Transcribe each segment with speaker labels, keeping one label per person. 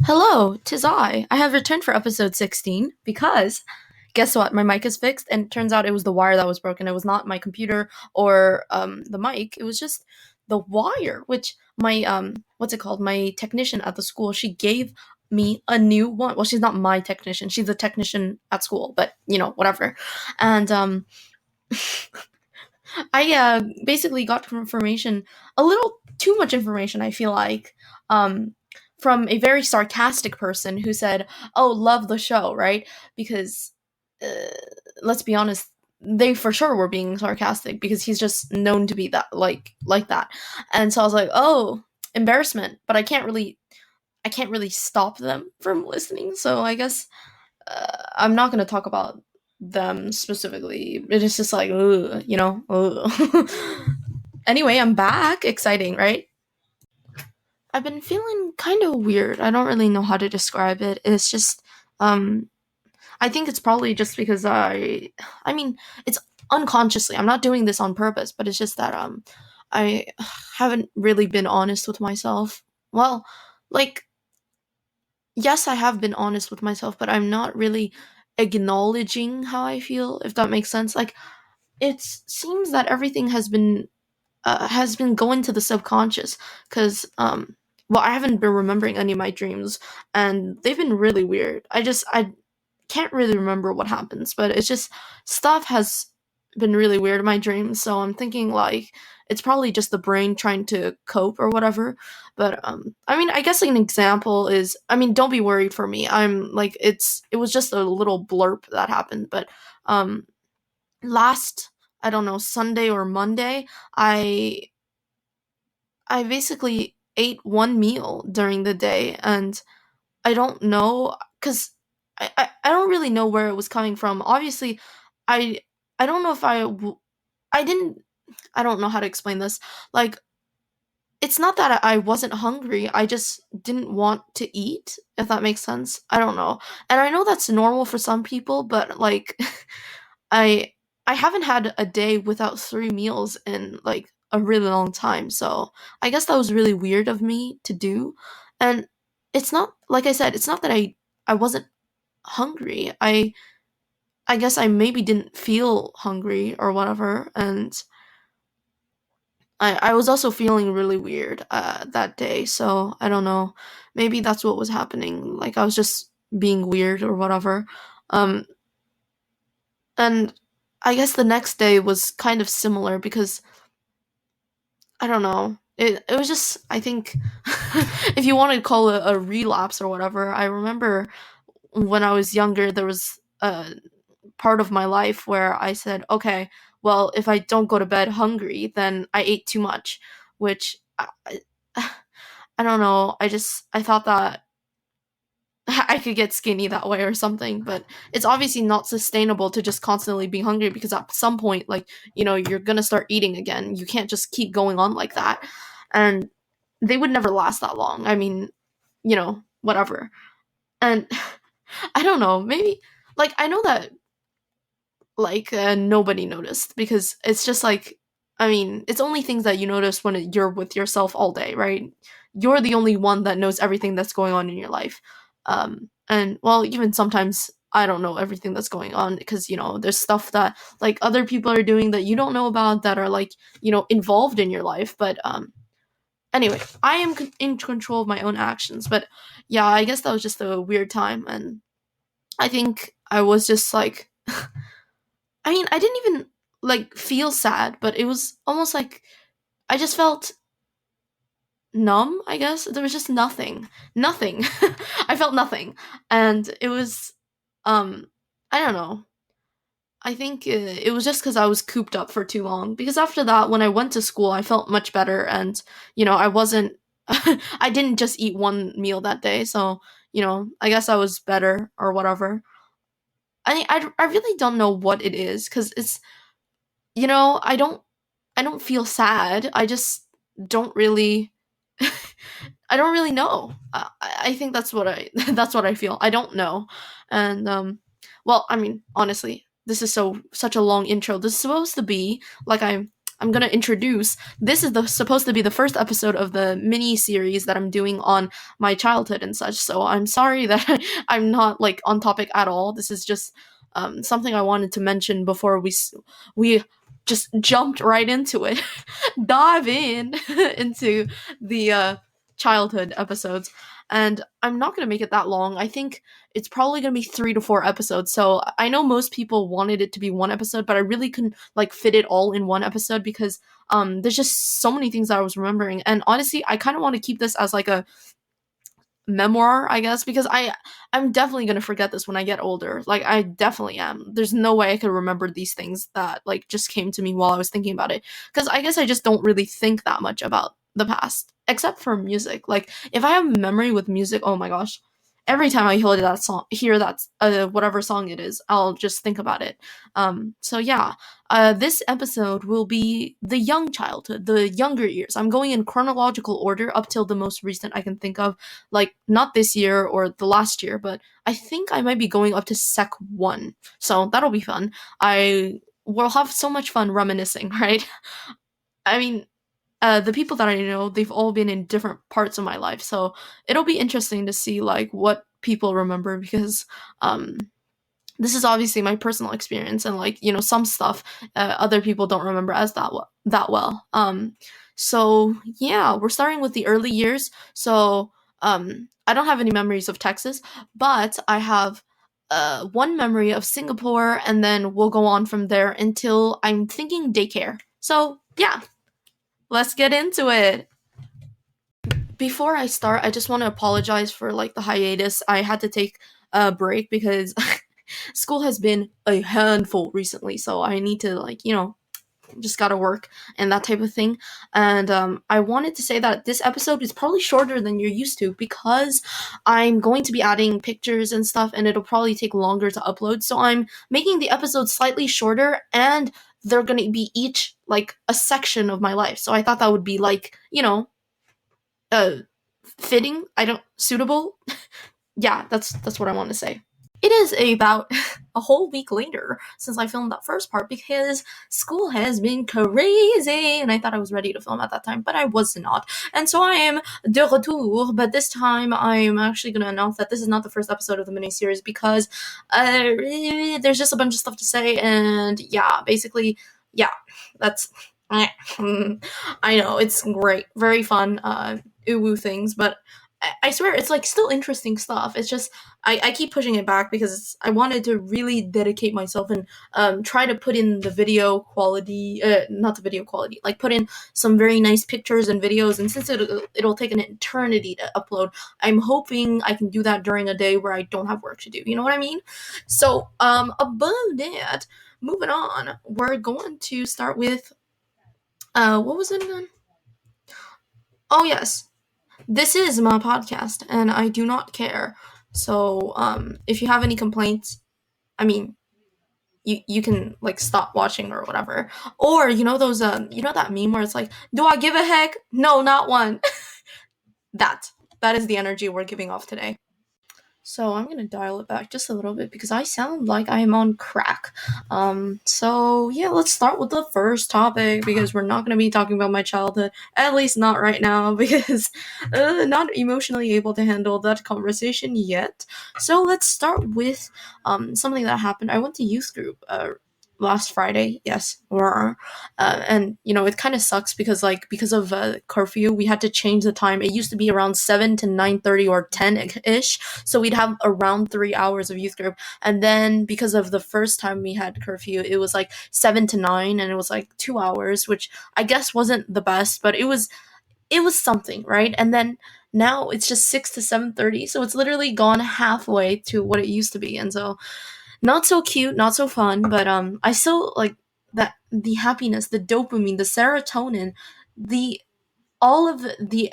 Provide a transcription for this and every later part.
Speaker 1: Hello, 'tis I. I have returned for episode 16 because guess what? My mic is fixed, and it turns out it was the wire that was broken. It was not my computer or the mic. It was just the wire, which my what's it called? My technician at the school, she gave me a new one. Well, she's not my technician. She's a technician at school, but whatever. And I basically got information, a little too much information, I feel like, um, from a very sarcastic person who said, "Oh, love the show," right? Because uh, let's be honest, they for sure were being sarcastic because he's just known to be that like that. And so I was like, "Oh, embarrassment," but I can't really stop them from listening. So I guess I'm not going to talk about them specifically. It is just like, ugh, ugh. Anyway, I'm back. Exciting, right? I've been feeling kind of weird. I don't really know how to describe it. It's just, um, I think it's probably just because I mean, it's unconsciously. I'm not doing this on purpose, but it's just that, I haven't really been honest with myself. Well, like, yes, I have been honest with myself, but I'm not really acknowledging how I feel, if that makes sense. Like, it seems that everything has been going to the subconscious because well, I haven't been remembering any of my dreams, and they've been really weird. I can't really remember what happens, but it's just stuff has been really weird in my dreams. So I'm thinking like it's probably just the brain trying to cope or whatever. But I mean, I guess an example is, I mean, don't be worried for me. I'm like it was just a little blurb that happened, but um last, I don't know, Sunday or Monday, I I basically ate one meal during the day, and I don't know because I don't really know where it was coming from. Obviously, I I don't know if I didn't, I don't know how to explain this. Like, it's not that I wasn't hungry. I just didn't want to eat, if that makes sense. I don't know. And I know that's normal for some people, but like I I haven't had a day without 3 meals in like a really long time. So, I guess that was really weird of me to do. And it's not, like I said, it's not that I wasn't hungry. I guess I maybe didn't feel hungry or whatever, and I was also feeling really weird that day. So, I don't know. Maybe that's what was happening. Like, I was just being weird or whatever. Um and I guess the next day was kind of similar because I don't know. It was just, I think, if you want to call it a relapse or whatever. I remember when I was younger, there was a part of my life where I said, okay, well, if I don't go to bed hungry, then I ate too much, which I don't know. I thought that I could get skinny that way or something, but it's obviously not sustainable to just constantly be hungry because at some point, like, you're gonna start eating again. You can't just keep going on like that. And they would never last that long. I mean, whatever. And I don't know, maybe, like, I know that, like, nobody noticed because it's just like, I mean, it's only things that you notice when you're with yourself all day, right? You're the only one that knows everything that's going on in your life. And well, even sometimes I don't know everything that's going on because there's stuff that like other people are doing that you don't know about that are like involved in your life. But anyway, I am in control of my own actions. But yeah, I guess that was just a weird time, and I think I was just like, I mean, I didn't even like feel sad, but it was almost like I just felt numb, I guess. There was just nothing. Nothing. I felt nothing. And it was I don't know. I think it was just cuz I was cooped up for too long because after that when I went to school, I felt much better, and I wasn't I didn't just eat one meal that day. So, I guess I was better or whatever. I really don't know what it is cuz it's I don't feel sad. I just don't really I don't really know. I think that's what I that's what I feel. I don't know. And well, I mean, honestly, this is such a long intro. This is supposed to be like I'm gonna introduce. This is the supposed to be the first episode of the mini series that I'm doing on my childhood and such. So I'm sorry that I'm not like on topic at all. This is just something I wanted to mention before we just jumped right into it, dive in into the childhood episodes. And I'm not gonna make it that long. I think it's probably gonna be 3 to 4 episodes. So I know most people wanted it to be one episode, but I really couldn't like fit it all in one episode because there's just so many things that I was remembering. And honestly, I kind of want to keep this as like a memoir, I guess, because I'm definitely gonna forget this when I get older. Like I definitely am. There's no way I could remember these things that like just came to me while I was thinking about it. Because I guess I just don't really think that much about the past, except for music. Like if I have memory with music, oh my gosh, every time I hear that whatever song it is, I'll just think about it. So yeah, this episode will be the young childhood, the younger years. I'm going in chronological order up till the most recent I can think of, like not this year or the last year, but I think I might be going up to Sec 1. So that'll be fun. I will have so much fun reminiscing, right? I mean, the people that I know, they've all been in different parts of my life, so it'll be interesting to see like what people remember because um this is obviously my personal experience and like some stuff other people don't remember as that well. So yeah, we're starting with the early years. So I don't have any memories of Texas, but I have one memory of Singapore, and then we'll go on from there until I'm thinking daycare. So yeah, let's get into it. Before I start, I just want to apologize for like the hiatus. I had to take a break because school has been a handful recently, so I need to like, just gotta work and that type of thing. And I wanted to say that this episode is probably shorter than you're used to because I'm going to be adding pictures and stuff, and it'll probably take longer to upload. So I'm making the episode slightly shorter, and they're gonna be each like a section of my life. So I thought that would be like, uh fitting. I don't suitable. Yeah, that's what I want to say. It is about a whole week later since I filmed that first part because school has been crazy and I thought I was ready to film at that time, but I was not. And so I am de retour, but this time I'm actually going to announce that this is not the first episode of the miniseries because there's just a bunch of stuff to say, and yeah, basically, yeah, that's. I know, it's great, very fun, uwu things, but I swear it's like still interesting stuff. It's just I keep pushing it back because I wanted to really dedicate myself and try to put in the video quality, not the video quality, like put in some very nice pictures and videos. And since it'll take an eternity to upload, I'm hoping I can do that during a day where I don't have work to do. You know what I mean? So above that, moving on, we're going to start with what was it again? Oh yes, this is my podcast and I do not care. So if you have any complaints, I mean, you can like stop watching or whatever. Or those that meme where it's like, do I give a heck? No, not one. That is the energy we're giving off today. So I'm gonna dial it back just a little bit because I sound like I am on crack. So yeah, let's start with the first topic because we're not gonna be talking about my childhood, at least not right now, because not emotionally able to handle that conversation yet. So let's start with something that happened. I went to youth group last Friday. Yes, and it kind of sucks because because of curfew, we had to change the time. It used to be around 7 to 9:30 or 10 ish, so we'd have around 3 hours of youth group. And then because of the first time we had curfew, it was like 7 to 9, and it was like 2 hours, which I guess wasn't the best, but it was something, right? And then now it's just 6 to 7:30, so it's literally gone halfway to what it used to be, and so not so cute, not so fun, but I still like that the happiness, the dopamine, the serotonin, the all of the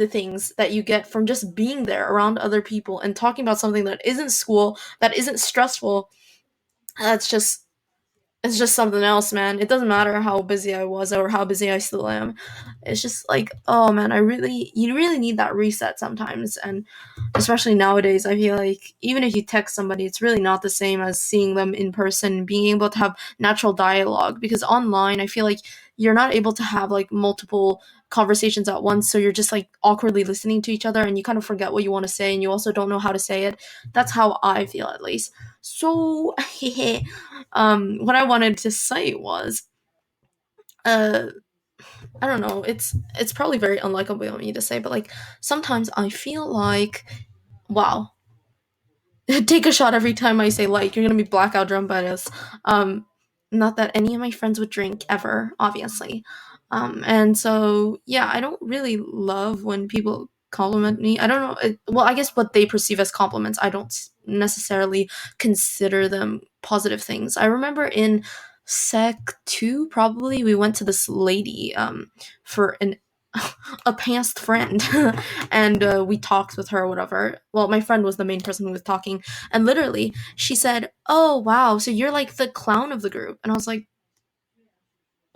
Speaker 1: things that you get from just being there around other people and talking about something that isn't school, that isn't stressful. That's just it's just something else, man. It doesn't matter how busy I was or how busy I still am. It's just like, oh man, you really need that reset sometimes. And especially nowadays, I feel like even if you text somebody, it's really not the same as seeing them in person, being able to have natural dialogue. Because online, I feel like you're not able to have like multiple conversations at once. So you're just like awkwardly listening to each other and you kind of forget what you want to say and you also don't know how to say it. That's how I feel at least. So, what I wanted to say was, uh, I don't know. It's probably very unlikable of me to say, but like sometimes I feel like, wow, take a shot every time I say like. You're gonna be blackout drunk by this. Um, Not that any of my friends would drink ever, obviously. And so yeah, I don't really love when people compliment me. I don't know. Well, I guess what they perceive as compliments, I don't necessarily consider them positive things. I remember in sec 2, probably we went to this lady for an a past friend and we talked with her or whatever. Well, my friend was the main person who was talking, and literally she said, "Oh wow, so you're like the clown of the group." And I was like,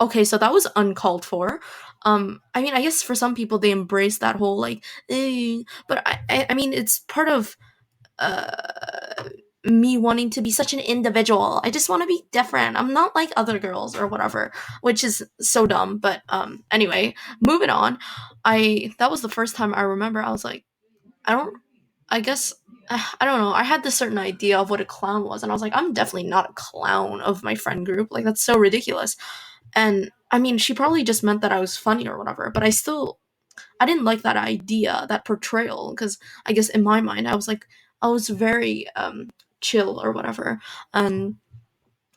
Speaker 1: okay, so that was uncalled for. I mean, I guess for some people they embrace that whole like but I mean it's part of uh me wanting to be such an individual. I just want to be different. I'm not like other girls or whatever, which is so dumb. But anyway, moving on. I That was the first time I remember I was like, I don't I guess I don't know. I had this certain idea of what a clown was, and I was like, I'm definitely not a clown of my friend group. Like that's so ridiculous. And I mean, she probably just meant that I was funny or whatever, but I didn't like that idea, that portrayal, because I guess in my mind I was very chill or whatever. And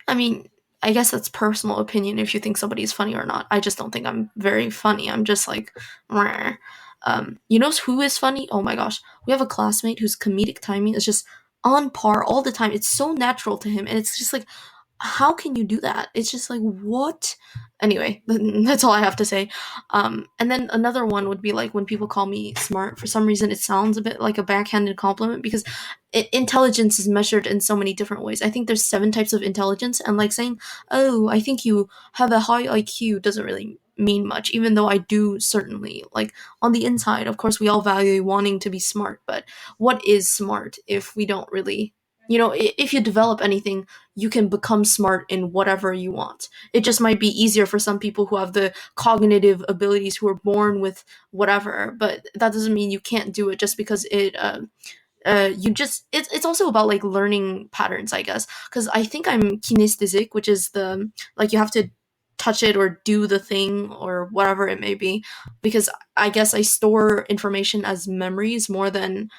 Speaker 1: I mean, I guess that's personal opinion if you think somebody's funny or not. I just don't think I'm very funny. I'm just like, meh. You know who is funny? Oh my gosh, we have a classmate whose comedic timing is just on par all the time. It's so natural to him, and it's just like, how can you do that? It's just like, what? Anyway, that's all I have to say. And then another one would be like when people call me smart. For some reason, it sounds a bit like a backhanded compliment because intelligence is measured in so many different ways. I think there's 7 types of intelligence, and like saying, "Oh, I think you have a high IQ" doesn't really mean much. Even though I do certainly like on the inside, of course, we all value wanting to be smart. But what is smart if we don't really, if you develop anything, you can become smart in whatever you want. It just might be easier for some people who have the cognitive abilities who are born with whatever, but that doesn't mean you can't do it just because you just it's also about like learning patterns, I guess, because I think I'm kinesthetic, which is the like you have to touch it or do the thing or whatever it may be, because I guess I store information as memories more than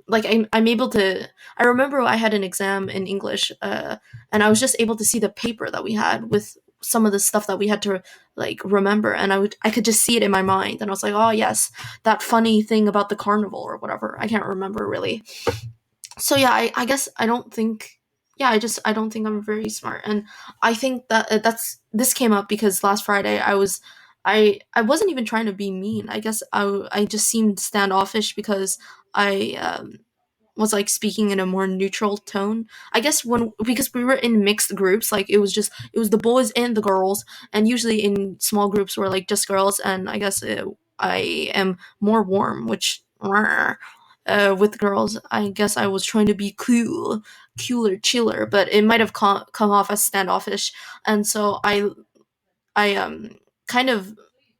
Speaker 1: like I'm able to. I remember I had an exam in English, and I was just able to see the paper that we had with some of the stuff that we had to like remember, and I could just see it in my mind, and I was like, oh yes, that funny thing about the carnival or whatever. I can't remember really. So yeah, I guess I don't think. Yeah, I don't think I'm very smart, and I think that this came up because last Friday I wasn't even trying to be mean. I guess I just seemed standoffish because I was like speaking in a more neutral tone. I guess when because we were in mixed groups, like it was the boys and the girls, and usually in small groups we're like just girls, and I guess I am more warm, which with girls, I guess I was trying to be cooler, chiller, but it might have come off as standoffish, and so I kind of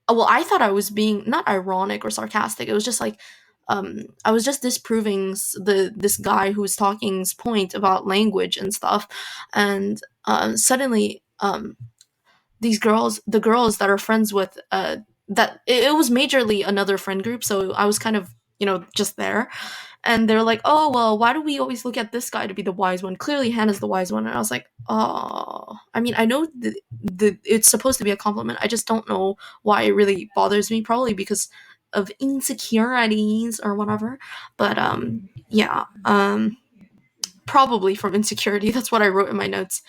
Speaker 1: well, I thought I was being not ironic or sarcastic. It was just like I was just disproving this guy who was talking's point about language and stuff, and suddenly the girls that are friends with that it was majorly another friend group, so I was kind of just there, and they're like, oh well, why do we always look at this guy to be the wise one? Clearly Hannah's the wise one. And I was like, oh, I mean, I know the it's supposed to be a compliment. I just don't know why it really bothers me, probably because of insecurities or whatever. But yeah, probably from insecurity. That's what I wrote in my notes.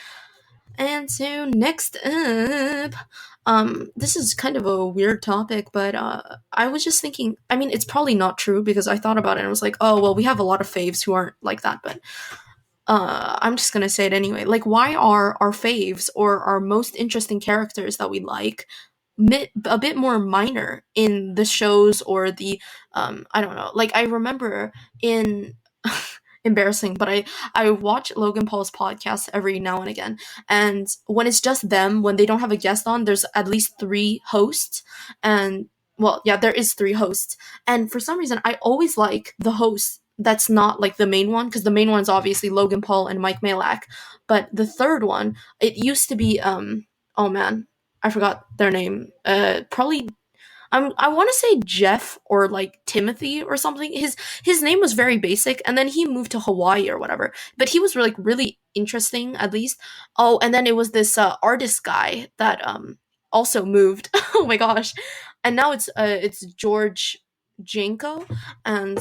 Speaker 1: And so next up, this is kind of a weird topic, but I was just thinking. I mean, it's probably not true because I thought about it and I was like, oh well, we have a lot of faves who aren't like that. But I'm just gonna say it anyway. Like, why are our faves or our most interesting characters that we like a bit more minor in the shows or the I don't know. Like, I remember in embarrassing, but I watch Logan Paul's podcast every now and again, and when it's just them, when they don't have a guest on, there's at least three hosts, and well, yeah, there is three hosts, and for some reason, I always like the host that's not like the main one, because the main one's obviously Logan Paul and Mike Malak, but the third one, it used to be oh man, I forgot their name. Probably I want to say Jeff or like Timothy or something. His name was very basic, and then he moved to Hawaii or whatever. But he was like really interesting, at least. Oh, and then it was this artist guy that also moved. Oh my gosh, and now it's George Janko, and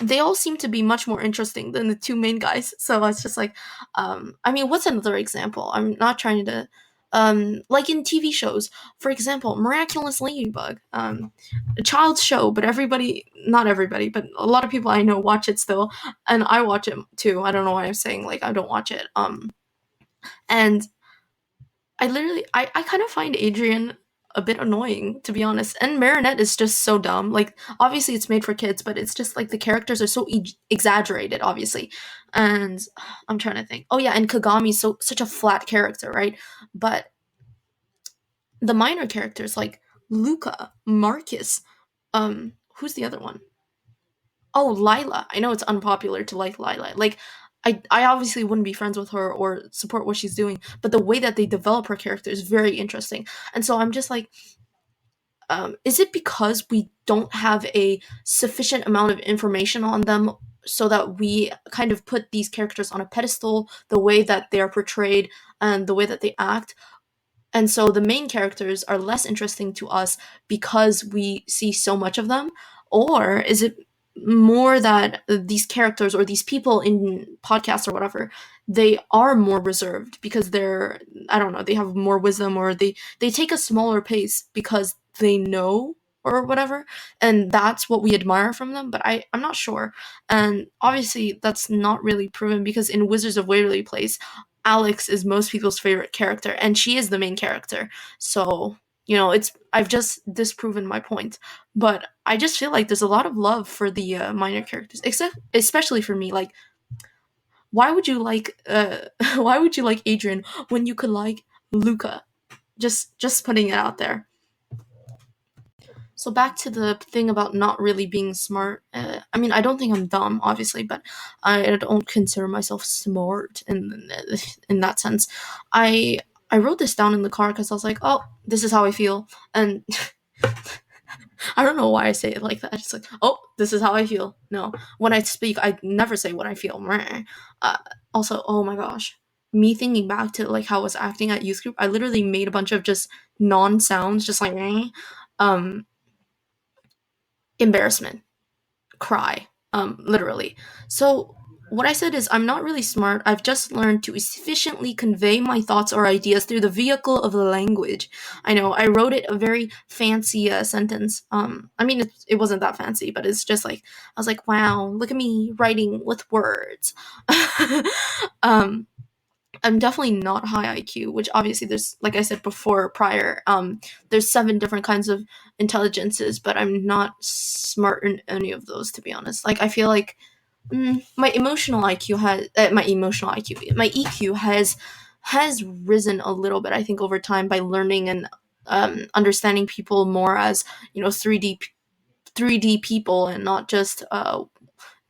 Speaker 1: they all seem to be much more interesting than the two main guys. So it's just like, I mean, what's another example? I'm not trying to, like in TV shows, for example, Miraculous Ladybug, a child's show, but not everybody, but a lot of people I know watch it still, and I watch it too. I don't know why I'm saying like I don't watch it. And I kind of find Adrian a bit annoying, to be honest. And Marinette is just so dumb. Like, obviously it's made for kids, but it's just like the characters are so exaggerated, obviously. And I'm trying to think. Oh yeah, and Kagami's such a flat character, right? But the minor characters like Luca, Marcus, who's the other one? Oh, Lila. I know it's unpopular to like Lila. Like, I obviously wouldn't be friends with her or support what she's doing, but the way that they develop her character is very interesting. And so I'm just like, is it because we don't have a sufficient amount of information on them so that we kind of put these characters on a pedestal, the way that they are portrayed and the way that they act? And so the main characters are less interesting to us because we see so much of them? Or is it more that these characters or these people in podcasts or whatever, they are more reserved because they're, I don't know, they have more wisdom, or they take a smaller pace because they know or whatever, and that's what we admire from them. But I'm not sure, and obviously that's not really proven because in Wizards of Waverly Place, Alex is most people's favorite character, and she is the main character. So, I've just disproven my point. But I just feel like there's a lot of love for the minor characters, except especially for me. Like, why would you like why would you like Adrian when you could like Luca? Just putting it out there. So back to the thing about not really being smart. I mean, I don't think I'm dumb, obviously, but I don't consider myself smart in that sense. I wrote this down in the car because I was like, oh, this is how I feel, and I don't know why I say it like that. It's like, oh, this is how I feel. No, when I speak, I never say what I feel. Uh, Also, oh my gosh, me thinking back to like how I was acting at youth group, I literally made a bunch of just non sounds, just like um embarrassment, cry, literally. So what I said is, I'm not really smart. I've just learned to efficiently convey my thoughts or ideas through the vehicle of the language. I know I wrote it a very fancy sentence. I mean, it wasn't that fancy, but it's just like, I was like, wow, look at me writing with words. um, I'm definitely not high IQ, which obviously there's, like I said before, prior, there's 7 different kinds of intelligences, but I'm not smart in any of those, to be honest. Like, I feel like my emotional IQ my EQ has risen a little bit, I think, over time by learning and understanding people more as, 3D people, and not just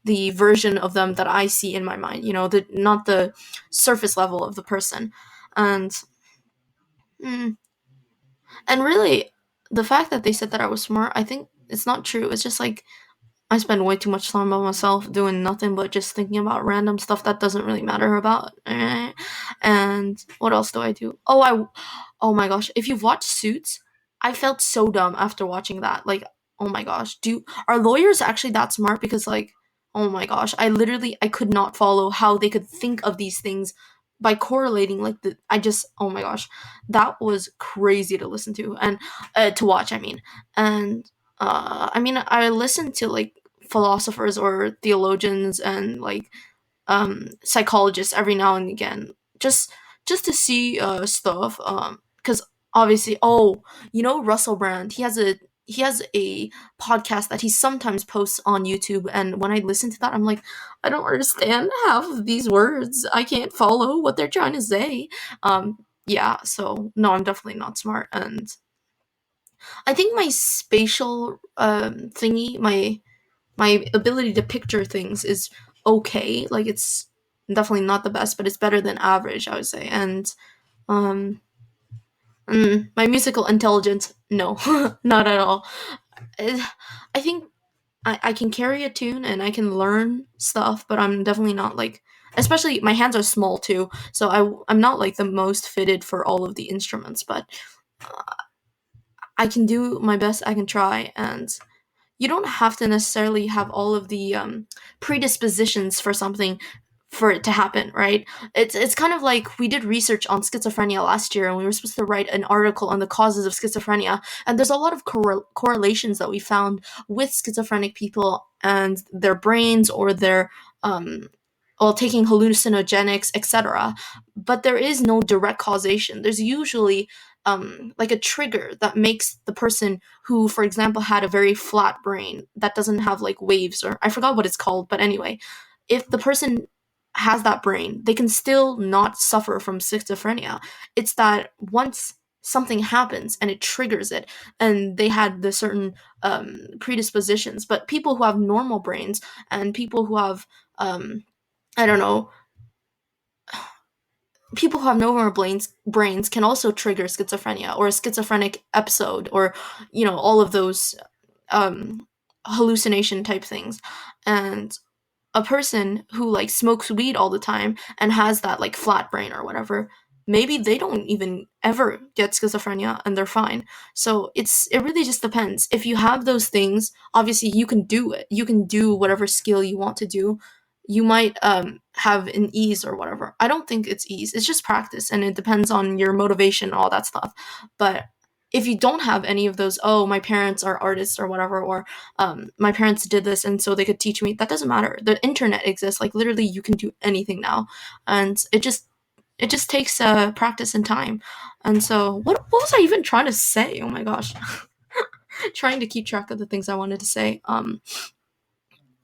Speaker 1: the version of them that I see in my mind, not the surface level of the person. And mm, and really, the fact that they said that I was smart, I think it's not true. It's just like I spend way too much time by myself doing nothing but just thinking about random stuff that doesn't really matter about. And what else do I do? Oh my gosh, if you've watched Suits, I felt so dumb after watching that. Like, oh my gosh, are lawyers actually that smart? Because like, oh my gosh, I could not follow how they could think of these things by correlating like oh my gosh, that was crazy to listen to and to watch. I mean, and I mean, I listened to like philosophers or theologians and like psychologists every now and again, just to see stuff. Because obviously, oh, Russell Brand. He has a podcast that he sometimes posts on YouTube, and when I listen to that, I'm like, I don't understand half of these words. I can't follow what they're trying to say. Yeah, so no, I'm definitely not smart, and I think my spatial thingy, my ability to picture things is okay. Like it's definitely not the best, but it's better than average, I would say. And um, my musical intelligence, no, not at all. I think I can carry a tune and I can learn stuff, but I'm definitely not like. Especially my hands are small too, so I'm not like the most fitted for all of the instruments, but I can do my best. I can try, and you don't have to necessarily have all of the predispositions for something for it to happen, right? It's kind of like we did research on schizophrenia last year, and we were supposed to write an article on the causes of schizophrenia, and there's a lot of correlations that we found with schizophrenic people and their brains or their um, well, taking hallucinogenics, etc. But there is no direct causation. There's usually like a trigger that makes the person who, for example, had a very flat brain that doesn't have like waves, or I forgot what it's called, but anyway, if the person has that brain, they can still not suffer from schizophrenia. It's that once something happens and it triggers it, and they had the certain predispositions. But people who have normal brains and people who have I don't know, people who have normal brains can also trigger schizophrenia or a schizophrenic episode, or all of those um hallucination type things. And a person who like smokes weed all the time and has that like flat brain or whatever, maybe they don't even ever get schizophrenia and they're fine. So it really just depends. If you have those things, obviously you can do it. You can do whatever skill you want to do. You might have an ease or whatever. I don't think it's ease. It's just practice, and it depends on your motivation and all that stuff. But if you don't have any of those, oh, my parents are artists or whatever, or my parents did this and so they could teach me, that doesn't matter. The internet exists. Like literally, you can do anything now, and it just takes practice and time. And so, what was I even trying to say? Oh my gosh, trying to keep track of the things I wanted to say.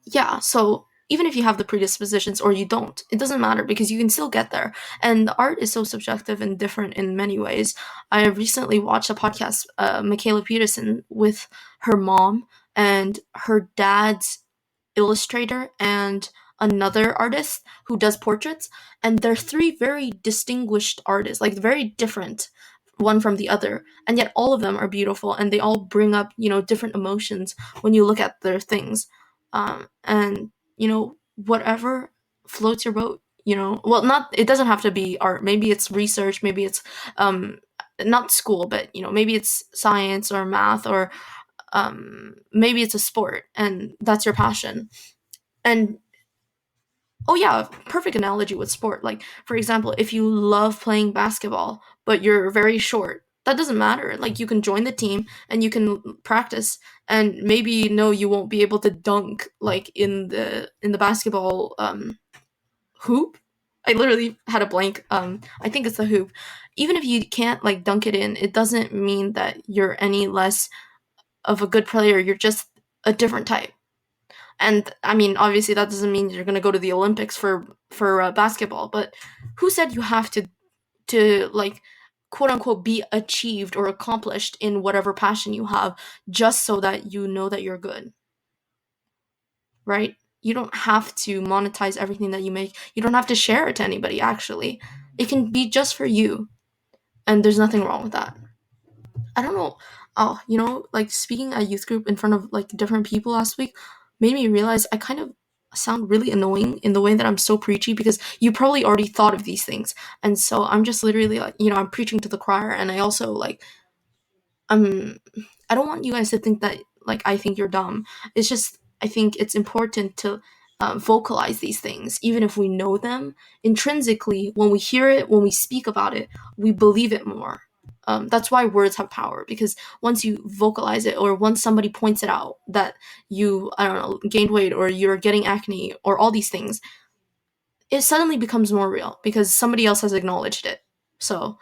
Speaker 1: Yeah, so even if you have the predispositions or you don't, it doesn't matter because you can still get there. And the art is so subjective and different in many ways. I recently watched a podcast, Michaela Peterson, with her mom and her dad's illustrator and another artist who does portraits, and they're three very distinguished artists, like very different one from the other, and yet all of them are beautiful and they all bring up different emotions when you look at their things. And whatever floats your boat. Well, not, it doesn't have to be art. Maybe it's research, maybe it's um not school, but maybe it's science or math, or maybe it's a sport and that's your passion. And oh yeah, perfect analogy with sport. Like for example, if you love playing basketball but you're very short, that doesn't matter. Like you can join the team and you can practice, and maybe no, you won't be able to dunk like in the basketball hoop. I literally had a blank. I think it's the hoop. Even if you can't like dunk it in, it doesn't mean that you're any less of a good player. You're just a different type. And I mean, obviously, that doesn't mean you're going to go to the Olympics for basketball. But who said you have to like quote unquote be achieved or accomplished in whatever passion you have just so that you know that you're good, right? You don't have to monetize everything that you make. You don't have to share it to anybody. Actually, it can be just for you, and there's nothing wrong with that. I don't know. Oh, like speaking at youth group in front of like different people last week made me realize I kind of sound really annoying in the way that I'm so preachy, because you probably already thought of these things. And so I'm just literally like, I'm preaching to the choir, and I also like um I don't want you guys to think that like I think you're dumb. It's just I think it's important to vocalize these things, even if we know them intrinsically. When we hear it, when we speak about it, we believe it more. That's why words have power, because once you vocalize it, or once somebody points it out that you, I don't know, gained weight or you're getting acne or all these things, it suddenly becomes more real because somebody else has acknowledged it. So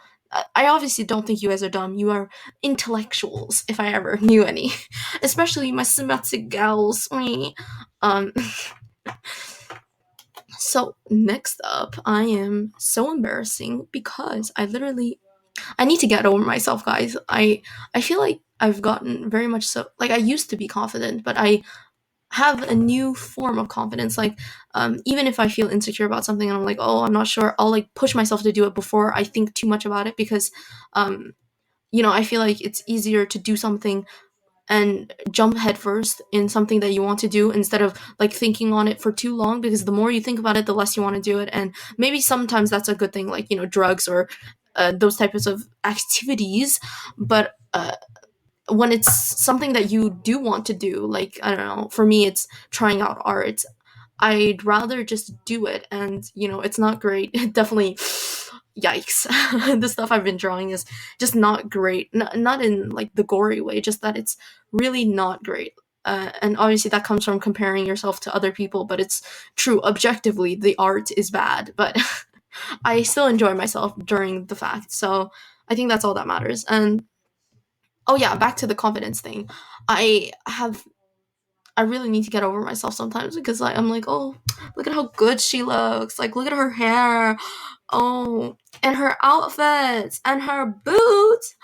Speaker 1: I obviously don't think you guys are dumb. You are intellectuals, if I ever knew any, especially my Semitic gals. Um, so next up, I am so embarrassing because I need to get over myself, guys. I feel like I've gotten very much so like I used to be confident, but I have a new form of confidence. Like, even if I feel insecure about something and I'm like, oh, I'm not sure, I'll like push myself to do it before I think too much about it because, um, I feel like it's easier to do something and jump headfirst in something that you want to do instead of like thinking on it for too long because the more you think about it, the less you want to do it. And maybe sometimes that's a good thing, like, drugs or those types of activities. But when it's something that you do want to do, like, I don't know, for me, it's trying out art. I'd rather just do it. And, it's not great. It definitely, yikes. The stuff I've been drawing is just not great. Not in like the gory way, just that it's really not great. And obviously that comes from comparing yourself to other people, but it's true. Objectively, the art is bad, but I still enjoy myself during the fact. So I think that's all that matters. And oh yeah, back to the confidence thing. I have I really need to get over myself sometimes because I'm like, oh, look at how good she looks. Like, look at her hair. Oh, and her outfits and her boots.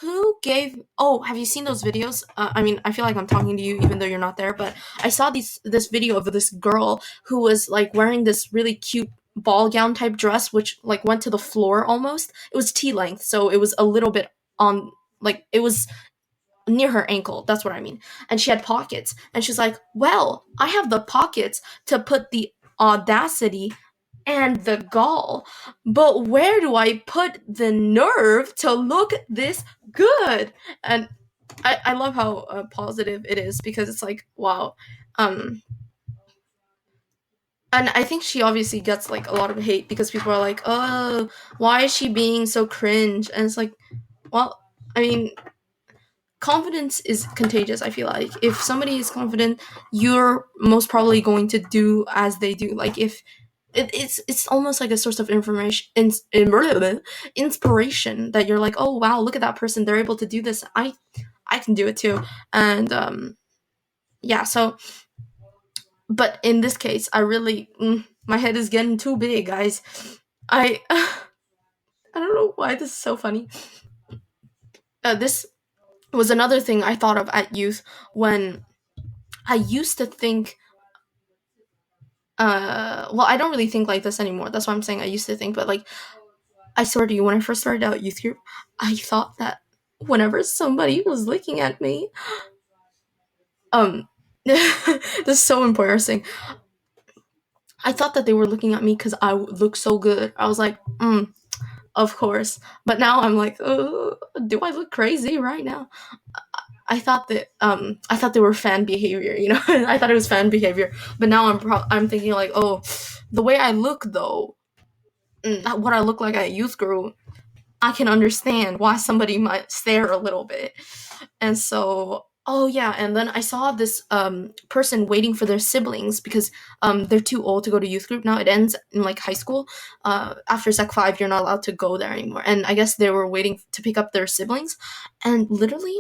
Speaker 1: Who gave? Oh, have you seen those videos? I mean, I feel like I'm talking to you even though you're not there, but I saw this video of this girl who was like wearing this really cute ball gown type dress, which like went to the floor almost. It was T length, so it was a little bit on like it was near her ankle. That's what I mean. And she had pockets. And she's like, well, I have the pockets to put the audacity and the gall. But where do I put the nerve to look this good? And I love how positive it is because it's like, wow. Um, and I think she obviously gets like a lot of hate because people are like, oh, why is she being so cringe? And it's like, well, I mean, confidence is contagious. I feel like if somebody is confident, you're most probably going to do as they do. Like if it's almost like a source of inspiration that you're like, oh wow, look at that person, they're able to do this, I can do it too. And yeah, so but in this case I really my head is getting too big, guys. I I don't know why this is so funny. This was another thing I thought of at youth when I used to think, well, I don't really think like this anymore. That's why I'm saying I used to think, but like, I swear to you, when I first started out youth group, I thought that whenever somebody was looking at me, um, this is so embarrassing. I thought that they were looking at me because I look so good. I was like, of course. But now I'm like, do I look crazy right now? I thought they were fan behavior, I thought it was fan behavior. But now I'm thinking like, oh, the way I look though, what I look like at youth group, I can understand why somebody might stare a little bit. And so, oh yeah, and then I saw this person waiting for their siblings because they're too old to go to youth group now. It ends in like high school. After Sec 5, you're not allowed to go there anymore. And I guess they were waiting to pick up their siblings. And literally,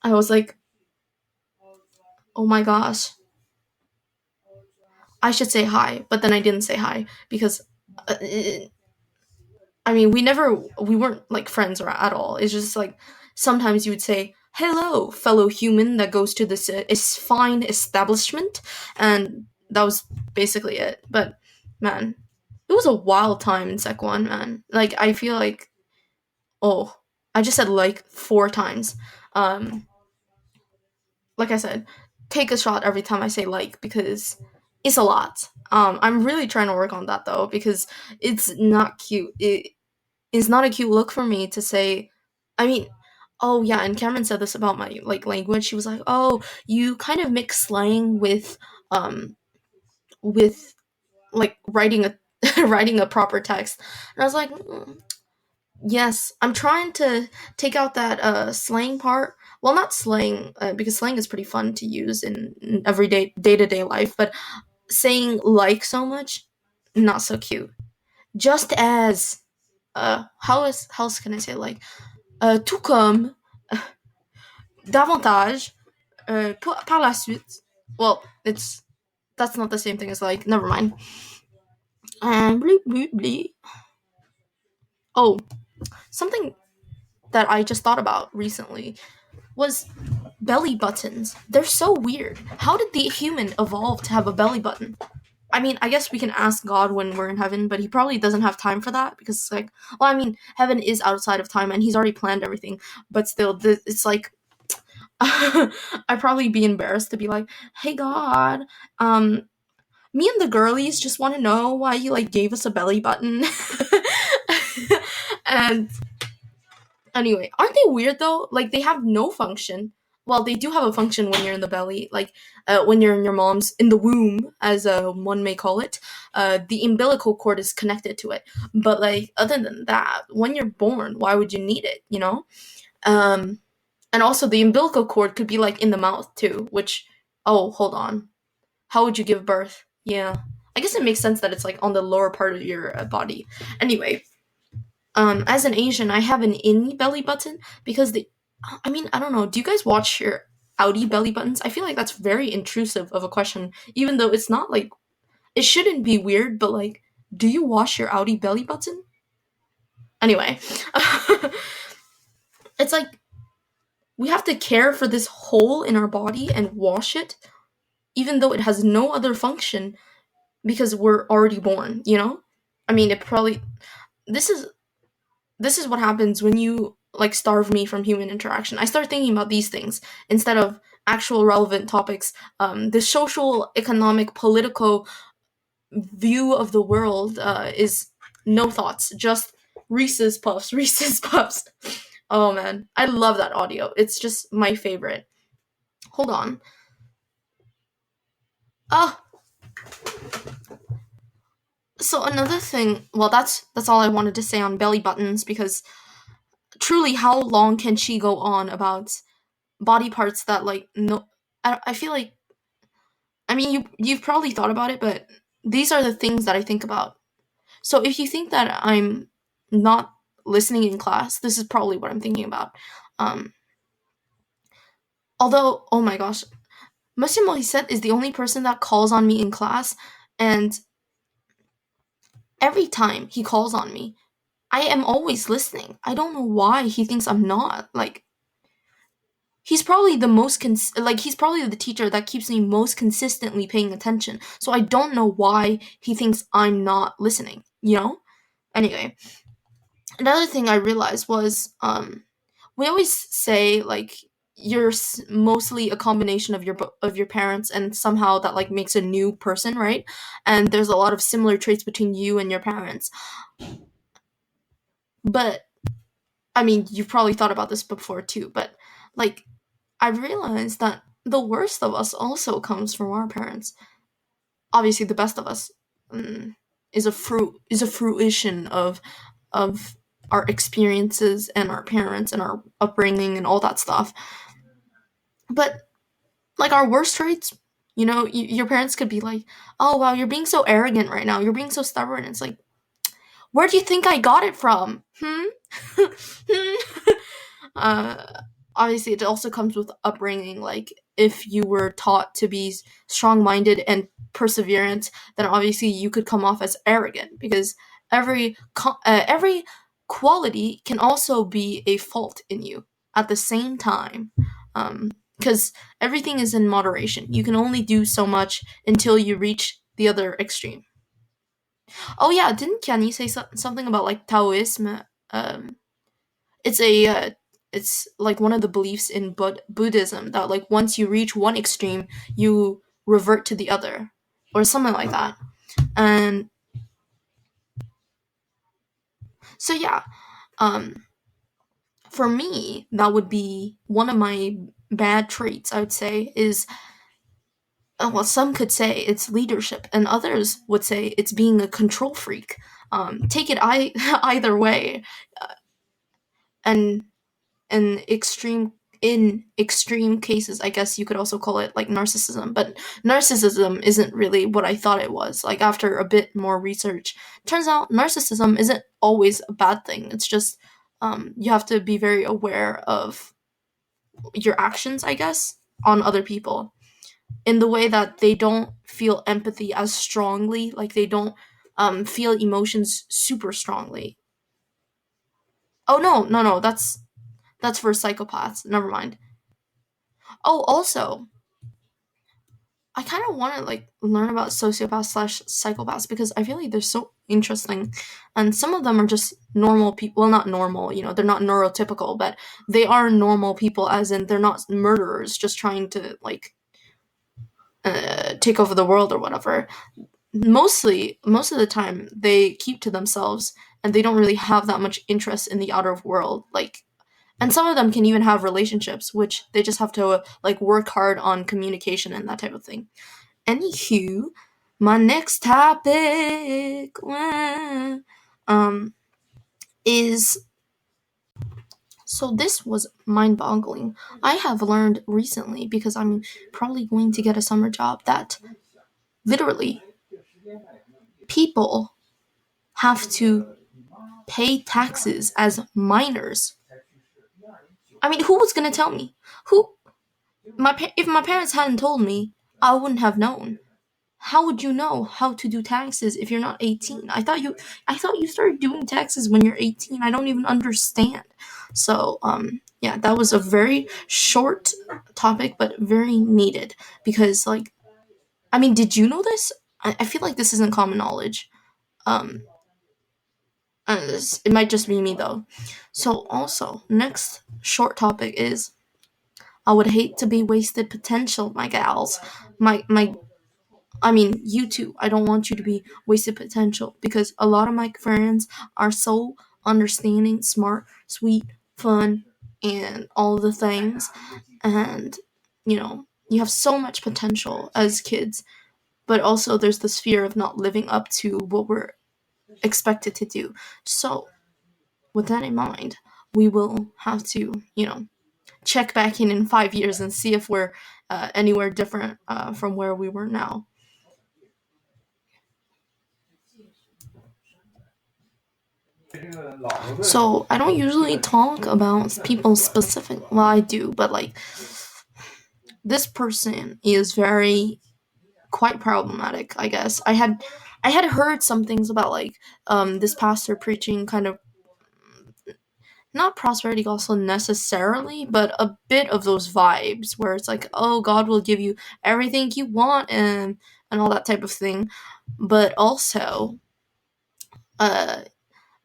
Speaker 1: I was like, oh my gosh, I should say hi. But then I didn't say hi because I mean, we weren't like friends or at all. It's just like sometimes you would say, "Hello, fellow human that goes to this is fine establishment," and that was basically it. But man, it was a wild time in Sec One, man. Like I feel like, oh, I just said like 4 times. Um, like I said, take a shot every time I say like because it's a lot. I'm really trying to work on that though because it's not cute. It's not a cute look for me to say. I mean, oh yeah, and Cameron said this about my like language. She was like, "Oh, you kind of mix slang with like writing a writing a proper text." And I was like, yes, I'm trying to take out that slang part. Well, not slang because slang is pretty fun to use in everyday day-to-day life, but saying like so much, not so cute. Just as how else can I say, like tout comme davantage par la suite. Well, it's that's not the same thing as like never mind. Blee, blee, blee. Oh, something that I just thought about recently was belly buttons. They're so weird. How did the human evolve to have a belly button? I mean, I guess we can ask God when we're in heaven, but he probably doesn't have time for that because, like, well, I mean, heaven is outside of time and he's already planned everything, but still, it's like, I'd probably be embarrassed to be like, hey, God, um, me and the girlies just want to know why you, like, gave us a belly button. And anyway, aren't they weird though? Like they have no function. Well, they do have a function when you're in the belly, like when you're in your mom's in the womb, as one may call it. The umbilical cord is connected to it, but like other than that, when you're born, why would you need it? You know. Um, and also the umbilical cord could be like in the mouth too. Which, oh, hold on, how would you give birth? Yeah, I guess it makes sense that it's like on the lower part of your body. Anyway, as an Asian, I have an in belly button because I mean, I don't know. Do you guys watch your outie belly buttons? I feel like that's very intrusive of a question, even though it's not like it shouldn't be weird. But like, do you wash your outie belly button? Anyway, it's like we have to care for this hole in our body and wash it, even though it has no other function because we're already born. You know, I mean, it probably this is this is what happens when you like starve me from human interaction. I start thinking about these things instead of actual relevant topics. The social, economic, political view of the world is no thoughts, just Reese's Puffs, Reese's Puffs. Oh man, I love that audio. It's just my favorite. Hold on. Oh, so another thing. Well, that's all I wanted to say on belly buttons because truly, how long can she go on about body parts that like no I feel like I mean you've probably thought about it, but these are the things that I think about. So if you think that I'm not listening in class, this is probably what I'm thinking about. Um Although, oh my gosh, Monsieur Morissette is the only person that calls on me in class, and every time he calls on me, I am always listening. I don't know why he thinks I'm not. Like he's probably the most he's probably the teacher that keeps me most consistently paying attention, so I don't know why he thinks I'm not listening, you know. Anyway, another thing I realized was we always say like you're mostly a combination of your parents, and somehow that like makes a new person, right? And there's a lot of similar traits between you and your parents, but I mean you've probably thought about this before too, but like I realized that the worst of us also comes from our parents. Obviously, the best of us is a fruition of our experiences and our parents and our upbringing and all that stuff. But like our worst traits, you know, your parents could be like, "Oh wow, you're being so arrogant right now. You're being so stubborn." It's like, where do you think I got it from? Hmm. uh, Obviously it also comes with upbringing. Like if you were taught to be strong-minded and perseverant, then obviously you could come off as arrogant because every quality can also be a fault in you at the same time. Because everything is in moderation. You can only do so much until you reach the other extreme. Oh yeah, didn't Kenny say something about like Taoism? Um, it's a it's like one of the beliefs in Buddhism that like once you reach one extreme, you revert to the other, or something like that. And so yeah, um, for me, that would be one of my bad traits. I would say is well, some could say it's leadership, and others would say it's being a control freak. Take it either way, and an extreme. in extreme cases, I guess you could also call it like narcissism, but narcissism isn't really what I thought it was. Like after a bit more research, turns out narcissism isn't always a bad thing. It's just you have to be very aware of your actions, I guess, on other people in the way that they don't feel empathy as strongly, like they don't feel emotions super strongly. Oh no, no, no, that's for psychopaths. Never mind. Oh, also, I kind of want to like learn about sociopaths slash psychopaths because I feel like they're so interesting, and some of them are just normal people. Well, not normal, they're not neurotypical, but they are normal people, as in they're not murderers just trying to like take over the world or whatever. Mostly, most of the time, they keep to themselves and they don't really have that much interest in the outer world. Like, and some of them can even have relationships, which they just have to like work hard on communication and that type of thing. Anywho, my next topic um is so this was mind-boggling. I have learned recently because I'm probably going to get a summer job that literally people have to pay taxes as minors. I mean, who was gonna tell me? Who if my parents hadn't told me, I wouldn't have known. How would you know how to do taxes if you're not 18? I thought you started doing taxes when you're 18. I don't even understand. So, yeah, that was a very short topic but very needed because like I mean, did you know this? I feel like this isn't common knowledge. Um it might just be me though. So also, next short topic is I would hate to be wasted potential, my gals. My I mean, you too. I don't want you to be wasted potential because a lot of my friends are so understanding, smart, sweet, fun, and all the things. And, you have so much potential as kids, but also there's this fear of not living up to what we're expected to do. So, with that in mind, we will have to, check back in 5 years and see if we're anywhere different from where we were now. So I don't usually talk about people specific. Well, I do, but like this person is very quite problematic. I guess I had heard some things about like this pastor preaching kind of not prosperity gospel necessarily, but a bit of those vibes where it's like, oh, God will give you everything you want and all that type of thing. But also, uh,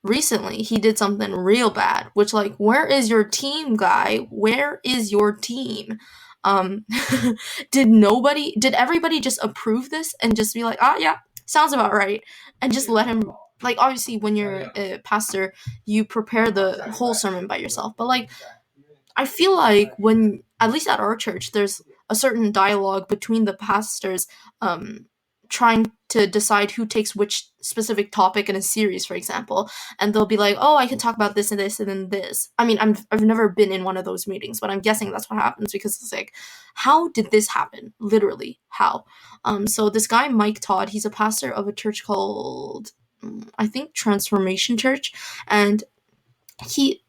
Speaker 1: recently he did something real bad, which like, where is your team, guy? Where is your team? Um, did everybody just approve this and just be like, ah, yeah, sounds about right, and just let him? Like, obviously, when you're a pastor, you prepare the whole sermon by yourself, but like I feel like when, at least at our church, there's a certain dialogue between the pastors, um, trying to decide who takes which specific topic in a series, for example, and they'll be like, "Oh, I can talk about this and this and then this." I mean, I've never been in one of those meetings, but I'm guessing that's what happens because it's like, how did this happen? Literally, how? So this guy Mike Todd, he's a pastor of a church called, I think, Transformation Church, and he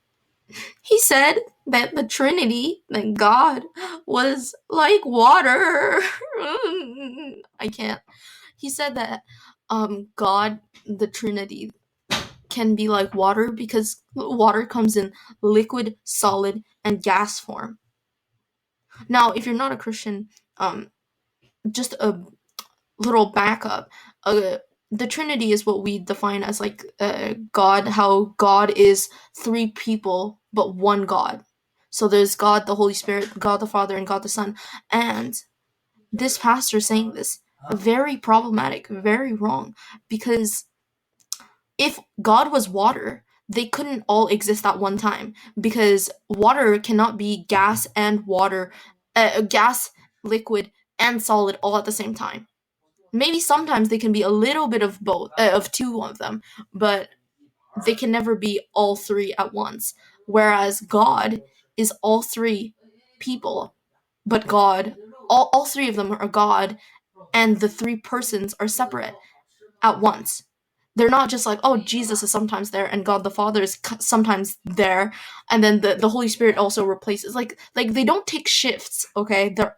Speaker 1: he said that the Trinity, that God was like water. I can't. He said that God, the Trinity, can be like water because water comes in liquid, solid, and gas form. Now, if you're not a Christian, just a little backup. The Trinity is what we define as like God, how God is three people but one God. So there's God the Holy Spirit, God the Father, and God the Son. And this pastor saying this, very problematic, very wrong, because if God was water, they couldn't all exist at one time because water cannot be gas and water, gas, liquid, and solid all at the same time. Maybe sometimes they can be a little bit of both, of two of them, but they can never be all three at once. Whereas God is all three people, but God. All three of them are God, and the three persons are separate at once. They're not just like, oh, Jesus is sometimes there and God the Father is sometimes there, and then the Holy Spirit also replaces. Like they don't take shifts. Okay, they're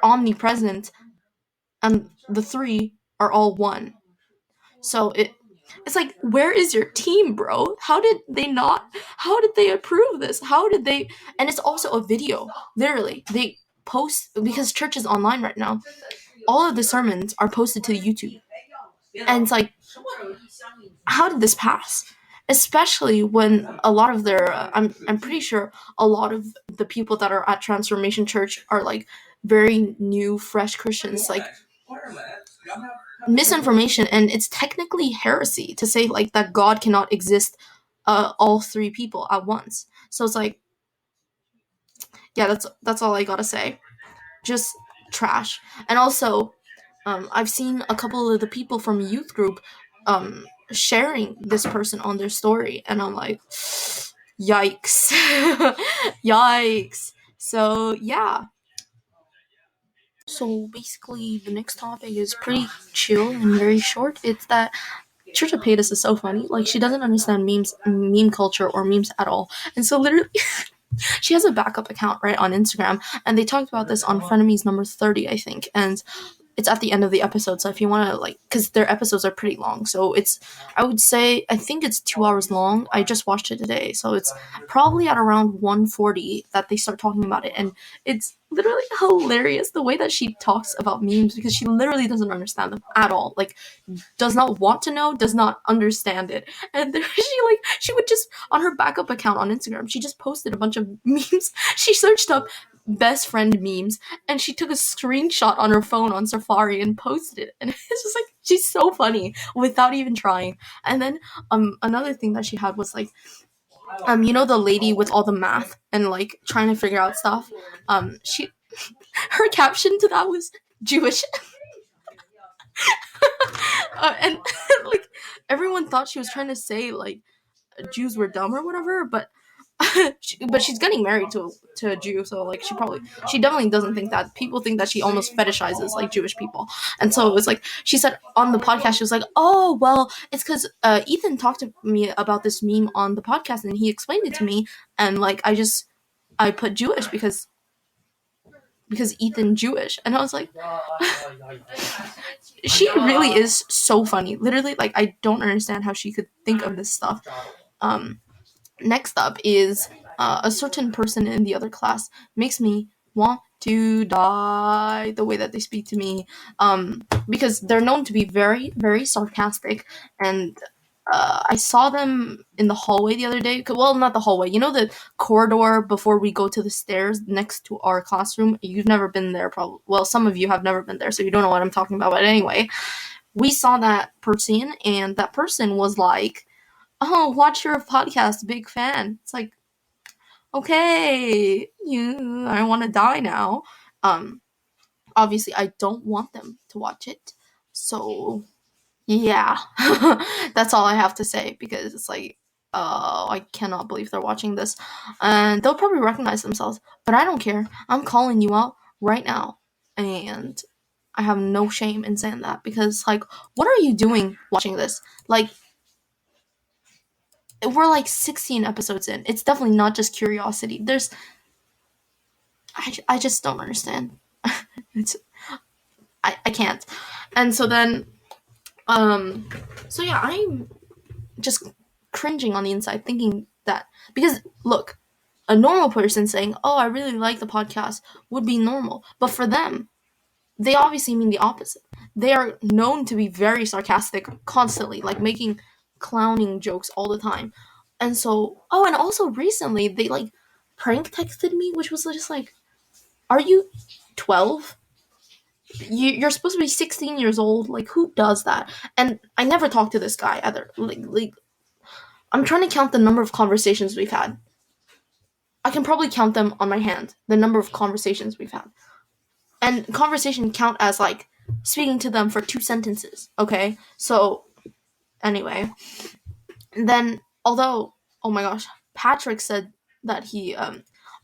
Speaker 1: omnipresent, and the three are all one. So it's like, where is your team, bro? How did they not? How did they approve this? How did they? And it's also a video. Literally, they post, because church is online right now. All of the sermons are posted to YouTube, and it's like, how did this pass? Especially when a lot of their, I'm pretty sure a lot of the people that are at Transformation Church are like very new, fresh Christians. Like, misinformation, and it's technically heresy to say like that God cannot exist all three people at once. So it's like, yeah, that's all I gotta say. Just trash. And also, I've seen a couple of the people from youth group sharing this person on their story, and I'm like, yikes. Yikes. So yeah. So basically, the next topic is pretty chill and very short. It's that Trisha Paytas is so funny. Like, she doesn't understand meme culture, or memes at all. And so literally, she has a backup account, right, on Instagram, and they talked about this on Frenemies number 30, I think, and it's at the end of the episode, so if you want to, like, because their episodes are pretty long, so it's, I would say, I think it's 2 hours long. I just watched it today, so it's probably at around 140 that they start talking about it, and it's literally hilarious the way that she talks about memes, because she literally doesn't understand them at all. Like, does not want to know, does not understand it. And she would just, on her backup account on Instagram, she just posted a bunch of memes. She searched up best friend memes, and she took a screenshot on her phone on Safari and posted it. And it's just like, she's so funny without even trying. And then another thing that she had was like, you know, the lady with all the math and like trying to figure out stuff. She Her caption to that was Jewish. And like, everyone thought she was trying to say like Jews were dumb or whatever, but but she's getting married to a Jew, so like she definitely doesn't think that. People think that she almost fetishizes like Jewish people, and so it was like, she said on the podcast, she was like, oh well, it's because Ethan talked to me about this meme on the podcast, and he explained it to me, and like I put Jewish because Ethan Jewish, and I was like, she really is so funny. Literally, like, I don't understand how she could think of this stuff. Um, Next up is a certain person in the other class makes me want to die the way that they speak to me, because they're known to be very, very sarcastic, and I saw them in the hallway the other day. Well, not the hallway. You know, the corridor before we go to the stairs next to our classroom? You've never been there, probably. Well, some of you have never been there, so you don't know what I'm talking about. But anyway, we saw that person, and that person was like, oh, watch your podcast, big fan. It's like, okay, I want to die now. Obviously, I don't want them to watch it. So, yeah. That's all I have to say, because it's like, oh, I cannot believe they're watching this. And they'll probably recognize themselves, but I don't care. I'm calling you out right now. And I have no shame in saying that, because, like, what are you doing watching this? Like, we're like 16 episodes in. It's definitely not just curiosity. I just don't understand. it's I can't. And so then, so yeah, I'm just cringing on the inside, thinking that, because look, a normal person saying, oh, I really like the podcast, would be normal, but for them, they obviously mean the opposite. They are known to be very sarcastic constantly, like making clowning jokes all the time. And so, oh, and also recently they like prank texted me, which was just like, are you 12? You're supposed to be 16 years old. Like, who does that? And I never talked to this guy either. Like, I'm trying to count the number of conversations we've had. I can probably count them on my hand, the number of conversations we've had. And conversation count as like speaking to them for 2 sentences. Okay, so anyway, then, although, oh my gosh, Patrick said that he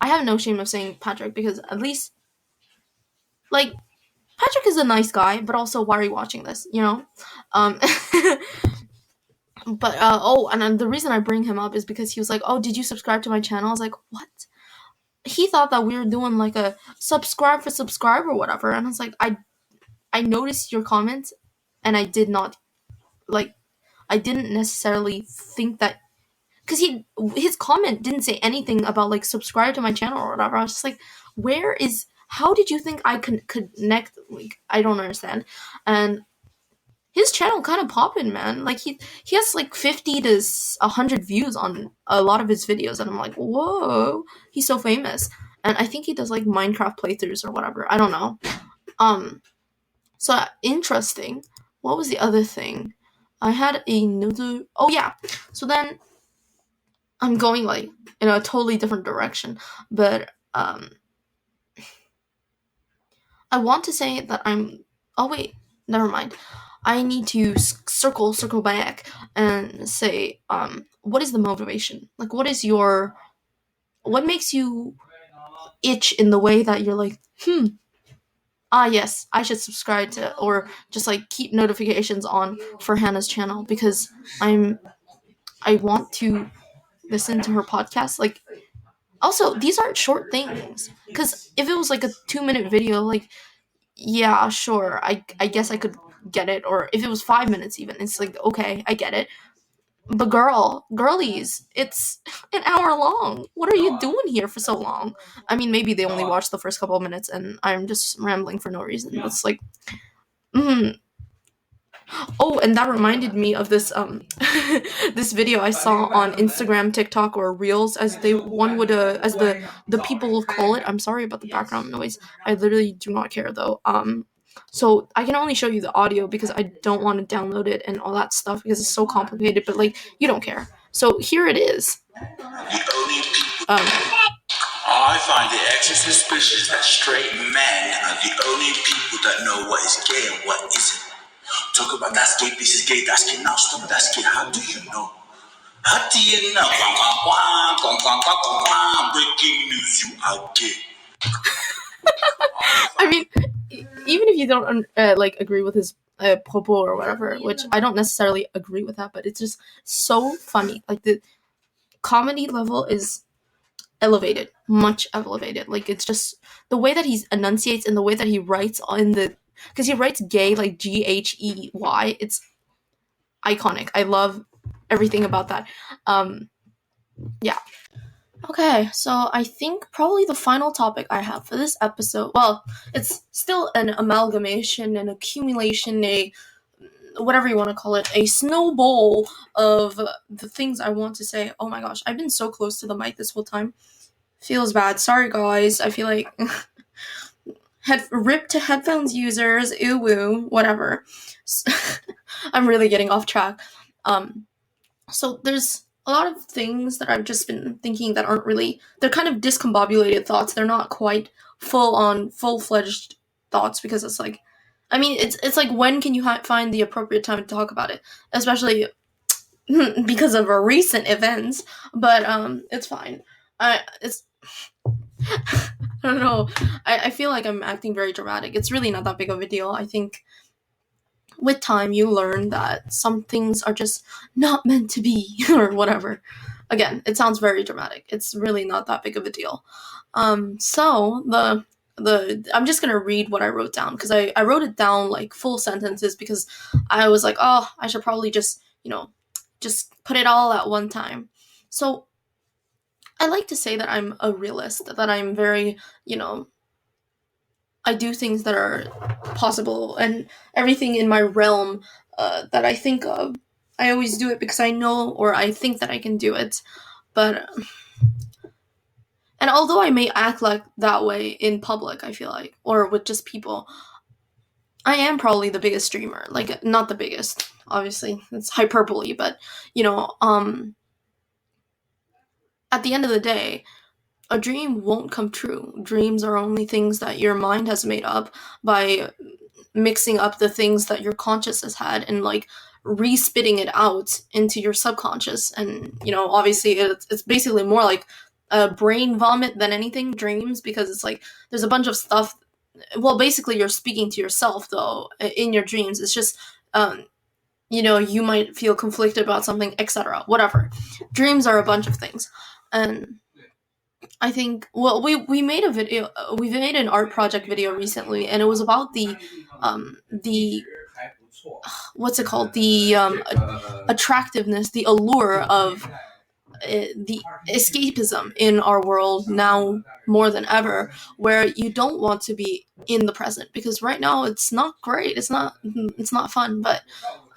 Speaker 1: I have no shame of saying Patrick because at least like Patrick is a nice guy, but also why are you watching this? You know, um, but oh, and then the reason I bring him up is because he was like, "Oh, did you subscribe to my channel?" I was like, "What?" He thought that we were doing like a subscribe for subscribe or whatever, and I was like, I noticed your comments, and I did not like I didn't necessarily think that because his comment didn't say anything about like subscribe to my channel or whatever. I was just like, where is how did you think I can connect? Like I don't understand, and his channel kind of popping, man. Like he has like 50 to 100 views on a lot of his videos, and I'm like, whoa, he's so famous. And I think he does like Minecraft playthroughs or whatever. I don't know. Um, so interesting. What was the other thing? I had another. Oh yeah. So then I'm going like in a totally different direction, but I want to say that I'm. Oh wait, never mind. I need to circle back and say, what is the motivation? Like, what makes you itch in the way that you're like, yes, I should subscribe to, or just like keep notifications on for Hannah's channel because I want to listen to her podcast. Like, also, these aren't short things because if it was like a 2-minute video, like yeah, sure. I guess I could get it. Or if it was 5 minutes even, it's like, okay, I get it. But girlies, it's an hour long. What are you doing here for so long? I mean, maybe they only watched the first couple of minutes and I'm just rambling for no reason. It's like, mm. Oh, and that reminded me of this this video I saw on Instagram, TikTok, or Reels, as they one would as the people will call it. I'm sorry about the background noise. I literally do not care though. So I can only show you the audio because I don't want to download it and all that stuff because it's so complicated. But like, you don't care. So here it is.
Speaker 2: I find it extra suspicious that straight men are the only people that know what is gay and what isn't. Talk about that's gay, this is gay, that's gay, now stop, that's gay. How do you know? How do you know? Breaking news, you are gay.
Speaker 1: I mean, even if you don't like agree with his popo or whatever, which I don't necessarily agree with that, but it's just so funny. Like the comedy level is elevated, much elevated. Like it's just the way that he enunciates and the way that he writes in the because he writes gay like Ghey. It's iconic. I love everything about that. Yeah. Okay, so I think probably the final topic I have for this episode, well, it's still an amalgamation, an accumulation, a whatever you want to call it, a snowball of the things I want to say. Oh my gosh, I've been so close to the mic this whole time. Feels bad. Sorry, guys. I feel like rip to headphones users. Ew, woo, whatever. I'm really getting off track. So there's a lot of things that I've just been thinking that aren't really. They're kind of discombobulated thoughts. They're not quite full-fledged thoughts because it's like, I mean, it's like when can you find the appropriate time to talk about it, especially because of our recent events. But it's fine. It's I don't know. I feel like I'm acting very dramatic. It's really not that big of a deal. I think with time you learn that some things are just not meant to be or whatever. Again, it sounds very dramatic. It's really not that big of a deal. So the I'm just gonna read what I wrote down because I wrote it down like full sentences because I was like, oh, I should probably just just put it all at one time. So I like to say that I'm a realist, that I'm very, I do things that are possible and everything in my realm that I think of. I always do it because I know or I think that I can do it. But, and although I may act like that way in public, I feel like, or with just people, I am probably the biggest streamer. Like, not the biggest, obviously. It's hyperbole, but, at the end of the day, a dream won't come true. Dreams are only things that your mind has made up by mixing up the things that your conscious has had and like re-spitting it out into your subconscious. And obviously it's basically more like brain vomit than anything, dreams, because it's like there's a bunch of stuff. Well, basically you're speaking to yourself though in your dreams. It's just you might feel conflicted about something, etc. Whatever. Dreams are a bunch of things. And I think, well, we made a video, we made an art project video recently, and it was about the what's it called, the attractiveness, the allure of the escapism in our world now more than ever, where you don't want to be in the present because right now it's not great, it's not fun. But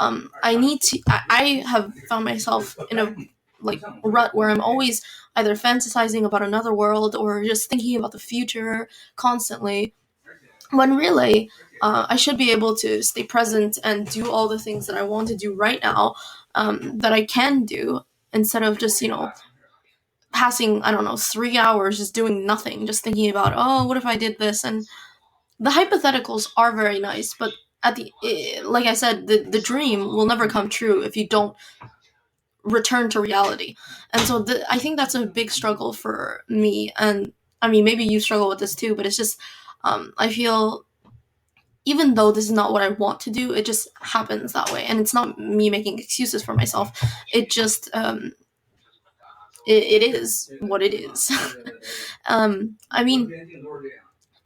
Speaker 1: I have found myself in a like rut where I'm always either fantasizing about another world or just thinking about the future constantly, when really I should be able to stay present and do all the things that I want to do right now, that I can do, instead of just passing, I don't know, 3 hours just doing nothing, just thinking about, oh, what if I did this? And the hypotheticals are very nice, but like I said, the dream will never come true if you don't return to reality. And so I think that's a big struggle for me. And I mean, maybe you struggle with this too, but it's just, I feel, even though this is not what I want to do, it just happens that way. And it's not me making excuses for myself. It just, it is what it is. I mean,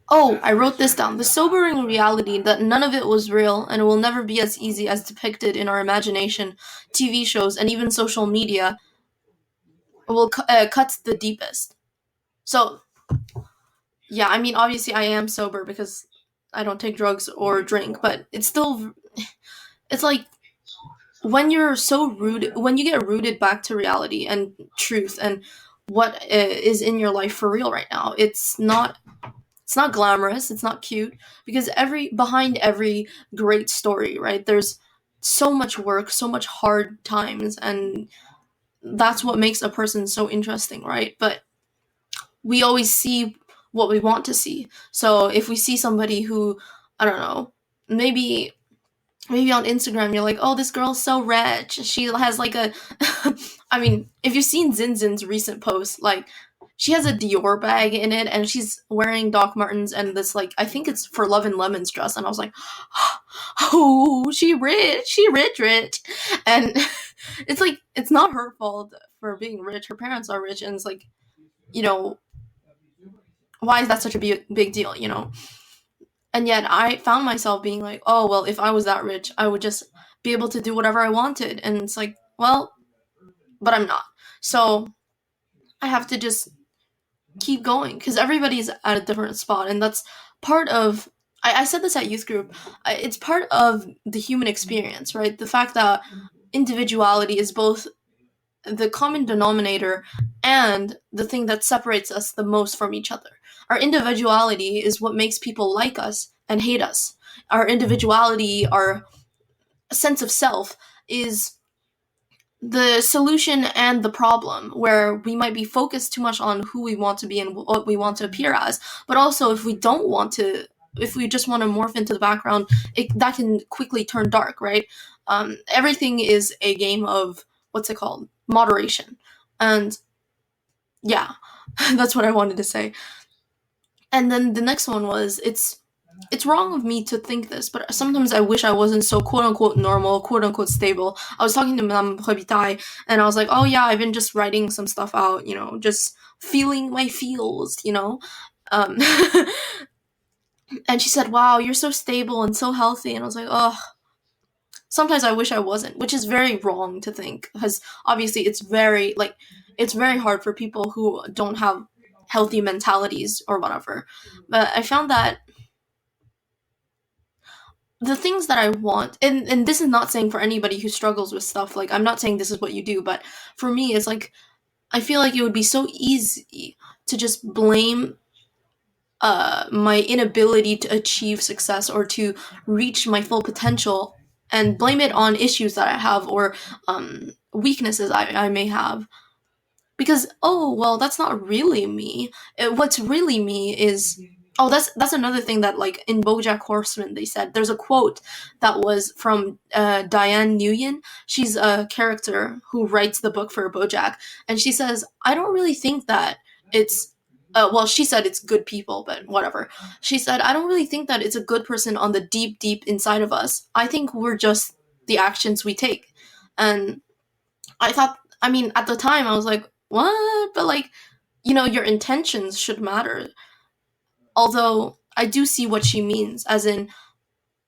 Speaker 1: oh, I wrote this down. The sobering reality that none of it was real and it will never be as easy as depicted in our imagination, TV shows, and even social media will cut the deepest. So, yeah, I mean, obviously I am sober because I don't take drugs or drink, but it's still, it's like when you're so rooted, when you get rooted back to reality and truth and what is in your life for real right now, it's not glamorous, it's not cute, because behind every great story, right, there's so much work, so much hard times, and that's what makes a person so interesting, right? But we always see what we want to see. So if we see somebody who, I don't know, maybe on Instagram you're like, oh, this girl's so rich. She has like a, I mean, if you've seen Zinzin's recent post, like she has a Dior bag in it, and she's wearing Doc Martens and this, like, I think it's For Love and Lemons dress, and I was like, oh, she rich, and it's like it's not her fault for being rich. Her parents are rich, and it's like, you know, why is that such a big deal, And yet I found myself being like, oh, well, if I was that rich, I would just be able to do whatever I wanted. And it's like, well, but I'm not. So I have to just keep going because everybody's at a different spot. And that's part of, I said this at youth group, it's part of the human experience, right? The fact that individuality is both the common denominator and the thing that separates us the most from each other. Our individuality is what makes people like us and hate us. Our individuality, our sense of self, is the solution and the problem, where we might be focused too much on who we want to be and what we want to appear as. But also, if we don't want to, if we just want to morph into the background, that can quickly turn dark, right? Everything is a game of, what's it called? Moderation. And yeah, that's what I wanted to say. And then the next one was, it's wrong of me to think this, but sometimes I wish I wasn't so quote unquote normal, quote unquote stable. I was talking to Madame Robitaille, and I was like, oh yeah, I've been just writing some stuff out, just feeling my feels. Um, and she said, wow, you're so stable and so healthy. And I was like, oh, sometimes I wish I wasn't, which is very wrong to think, because obviously it's very hard for people who don't have healthy mentalities or whatever. But I found that the things that I want, and this is not saying for anybody who struggles with stuff, like, I'm not saying this is what you do, but for me, it's like, I feel like it would be so easy to just blame my inability to achieve success or to reach my full potential, and blame it on issues that I have, or weaknesses I may have. Because, oh, well, that's not really me. What's really me is, oh, that's another thing that, like, in BoJack Horseman, they said, there's a quote that was from Diane Nguyen. She's a character who writes the book for BoJack, and she says, I don't really think that it's well, she said it's good people, but whatever. She said, I don't really think that it's a good person on the deep, deep inside of us. I think we're just the actions we take. And I thought, I mean, at the time, I was like, what? But like, your intentions should matter. Although I do see what she means, as in,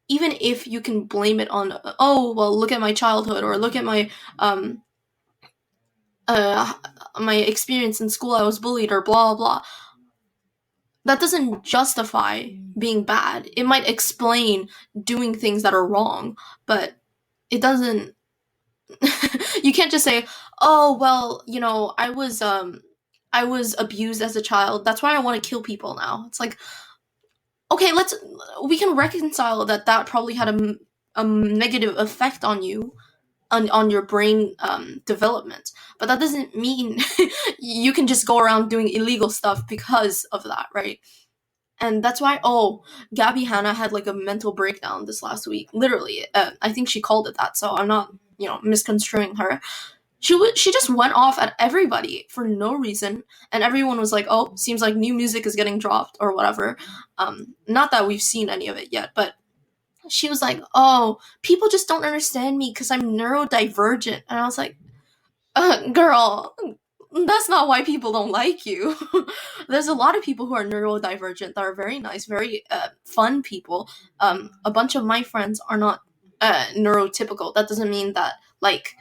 Speaker 1: even if you can blame it on, oh, well, look at my childhood, or look at um, uh, my experience in school, I was bullied, or blah, blah, that doesn't justify being bad. It might explain doing things that are wrong, but it doesn't. You can't just say, "Oh, well, I was abused as a child. That's why I want to kill people now." It's like, okay, we can reconcile that probably had a negative effect on you, on your brain development, but that doesn't mean you can just go around doing illegal stuff because of that, right? And that's why, Gabby Hanna had like a mental breakdown this last week, literally. I think she called it that, so I'm not misconstruing her. She just went off at everybody for no reason, and everyone was like, oh, seems like new music is getting dropped or whatever. Not that we've seen any of it yet, but she was like, oh, people just don't understand me because I'm neurodivergent. And I was like, girl, that's not why people don't like you. There's a lot of people who are neurodivergent that are very nice, very fun people. A bunch of my friends are not neurotypical. That doesn't mean that like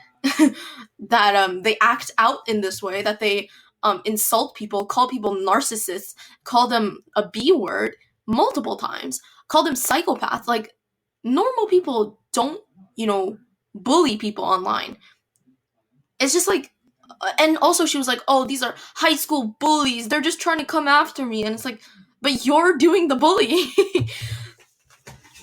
Speaker 1: that they act out in this way, that they insult people, call people narcissists, call them a B word multiple times, call them psychopaths. Like, normal people don't, bully people online. It's just like, and also she was like, oh, these are high school bullies, they're just trying to come after me. And it's like, but you're doing the bullying.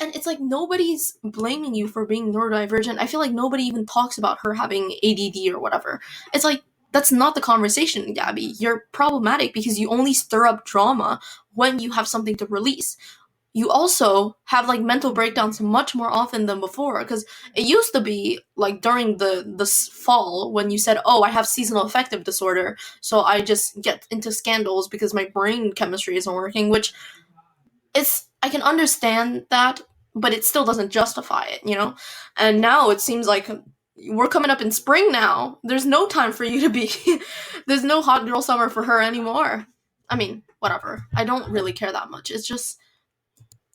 Speaker 1: And it's like, nobody's blaming you for being neurodivergent. I feel like nobody even talks about her having ADD or whatever. It's like, that's not the conversation, Gabby. You're problematic because you only stir up drama when you have something to release. You also have like mental breakdowns much more often than before, because it used to be like during the fall when you said, oh, I have seasonal affective disorder, so I just get into scandals because my brain chemistry isn't working, which I can understand that, but it still doesn't justify it. And now it seems like we're coming up in spring now. There's no time for you to be there's no hot girl summer for her anymore. I mean, whatever, I don't really care that much. It's just,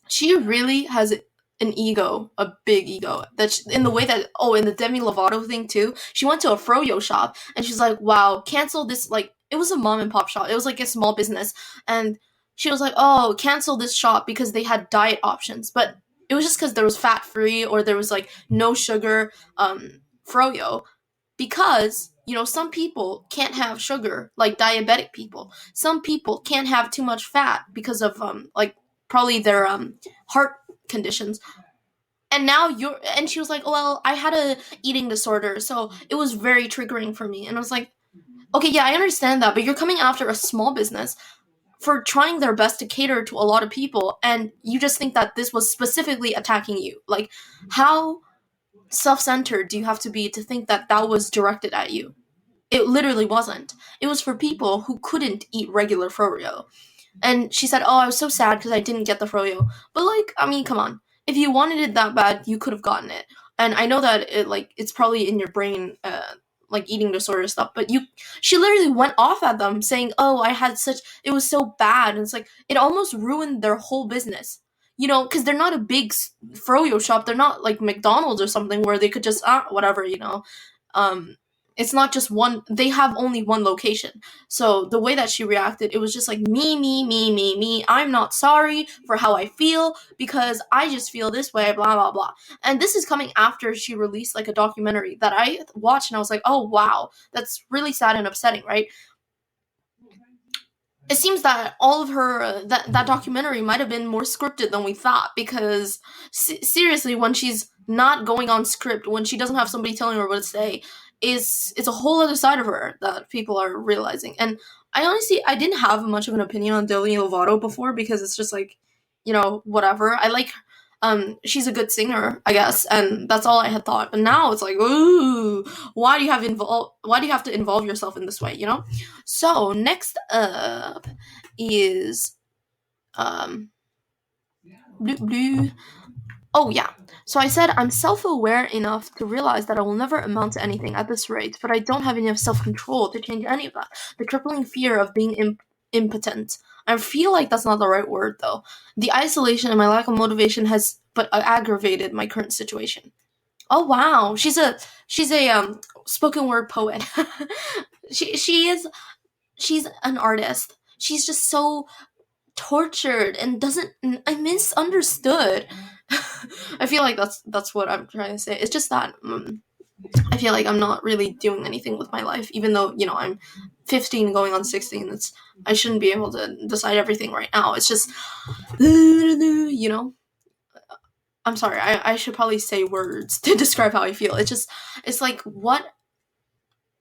Speaker 1: she really has an ego, a big ego. In the way that, in the Demi Lovato thing too, she went to a froyo shop and she's like, wow, cancel this, like, it was a mom and pop shop. It was like a small business. And she was like, oh, cancel this shop because they had diet options. But it was just because there was fat free, or there was like no sugar froyo. Because, some people can't have sugar, like diabetic people. Some people can't have too much fat because of like probably their heart conditions. And now and she was like, well, I had a eating disorder, so it was very triggering for me. And I was like, okay, yeah, I understand that, but you're coming after a small business for trying their best to cater to a lot of people, and you just think that this was specifically attacking you. Like, how self-centered do you have to be to think that that was directed at you? It literally wasn't. It was for people who couldn't eat regular froyo. And she said, oh, I was so sad because I didn't get the froyo. But like, I mean, come on. If you wanted it that bad, you could have gotten it. And I know that it's probably in your brain, like eating disorder stuff. But she literally went off at them saying, oh, it was so bad. And it's like, it almost ruined their whole business. Because they're not a big froyo shop. They're not like McDonald's or something where they could just, whatever, Um, it's not just one, they have only one location. So the way that she reacted, it was just like, me, me, me, me, me. I'm not sorry for how I feel because I just feel this way, blah, blah, blah. And this is coming after she released like a documentary that I watched and I was like, oh, wow, that's really sad and upsetting, right? It seems that all of her that documentary might have been more scripted than we thought, because seriously, when she's not going on script, when she doesn't have somebody telling her what to say, it's a whole other side of her that people are realizing. And I didn't have much of an opinion on Demi Lovato before, because it's just like, whatever. I like she's a good singer, I guess, and that's all I had thought. But now it's like, ooh, why do you have to involve yourself in this way, you know? So next up is um blue, blue. Oh yeah. So I said I'm self-aware enough to realize that I will never amount to anything at this rate, but I don't have enough self-control to change any of that. The crippling fear of being impotent. I feel like that's not the right word though. The isolation and my lack of motivation has but aggravated my current situation. Oh wow, she's a spoken word poet. She is she's an artist. She's just so tortured and doesn't I misunderstood. I feel like that's what I'm trying to say. It's just that I feel like I'm not really doing anything with my life, even though I'm 15 going on 16. It's I shouldn't be able to decide everything right now. It's just I'm sorry. I should probably say words to describe how I feel. It's like what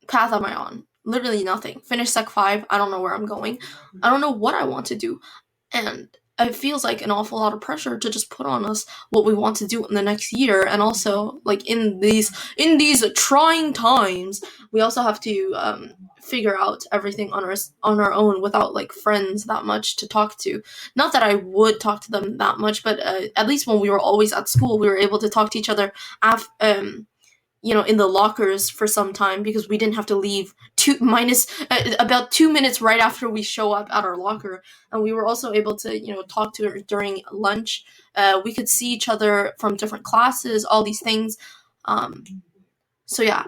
Speaker 1: path am I on? Literally nothing. Finish Sec 5. I don't know where I'm going. I don't know what I want to do. And it feels like an awful lot of pressure to just put on us what we want to do in the next year, and also like in these trying times we also have to figure out everything on our own without like friends that much to talk to. Not that I would talk to them that much, but at least when we were always at school we were able to talk to each other in the lockers for some time because we didn't have to leave about 2 minutes right after we show up at our locker, and we were also able to talk to her during lunch. We could see each other from different classes, all these things. So yeah,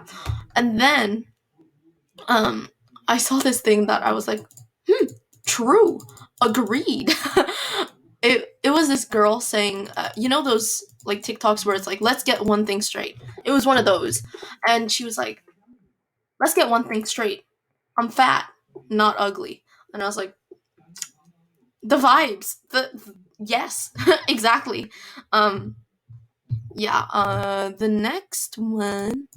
Speaker 1: and then I saw this thing that I was like, true, agreed. It was this girl saying, those like TikToks where it's like, let's get one thing straight. It was one of those, and she was like, let's get one thing straight. I'm fat, not ugly. And I was like, the vibes. Yes, exactly. Yeah. The next one.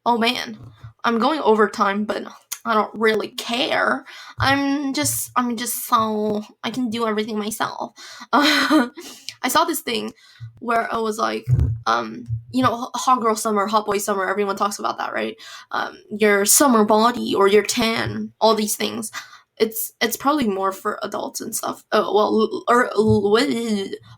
Speaker 1: Oh man, I'm going over time, but I don't really care. I'm just so I can do everything myself. I saw this thing where it was like, hot girl summer, hot boy summer. Everyone talks about that, right? Your summer body or your tan, all these things. It's probably more for adults and stuff. Oh well, or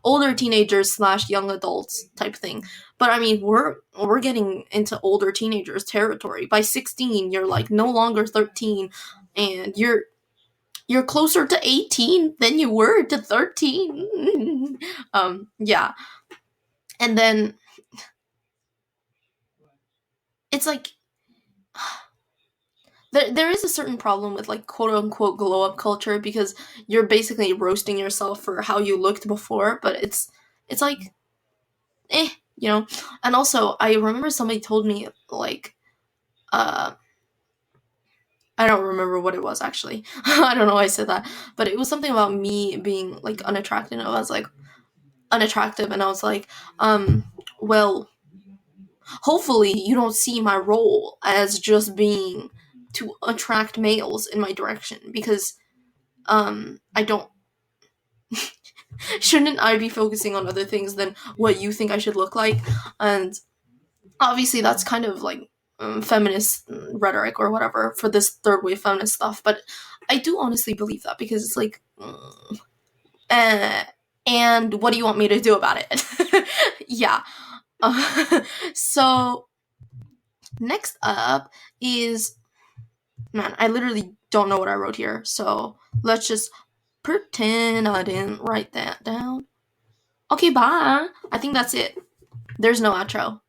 Speaker 1: older teenagers slash young adults type thing. But I mean, we're getting into older teenagers territory. By 16, you're like no longer 13, and you're closer to 18 than you were to 13. Yeah, and then it's like there is a certain problem with like quote unquote glow up culture because you're basically roasting yourself for how you looked before, but it's like eh, And also, I remember somebody told me like uh I don't remember what it was actually. I don't know why I said that, but it was something about me being like unattractive. And I was like unattractive, and I was like, well, hopefully you don't see my role as just being to attract males in my direction because I don't. Shouldn't I be focusing on other things than what you think I should look like? And obviously that's kind of like feminist rhetoric or whatever for this third wave feminist stuff, but I do honestly believe that because it's like uh, and what do you want me to do about it? Yeah. So next up is, man, I literally don't know what I wrote here, so let's just pretend I didn't write that down. Okay, bye. I think that's it. There's no outro.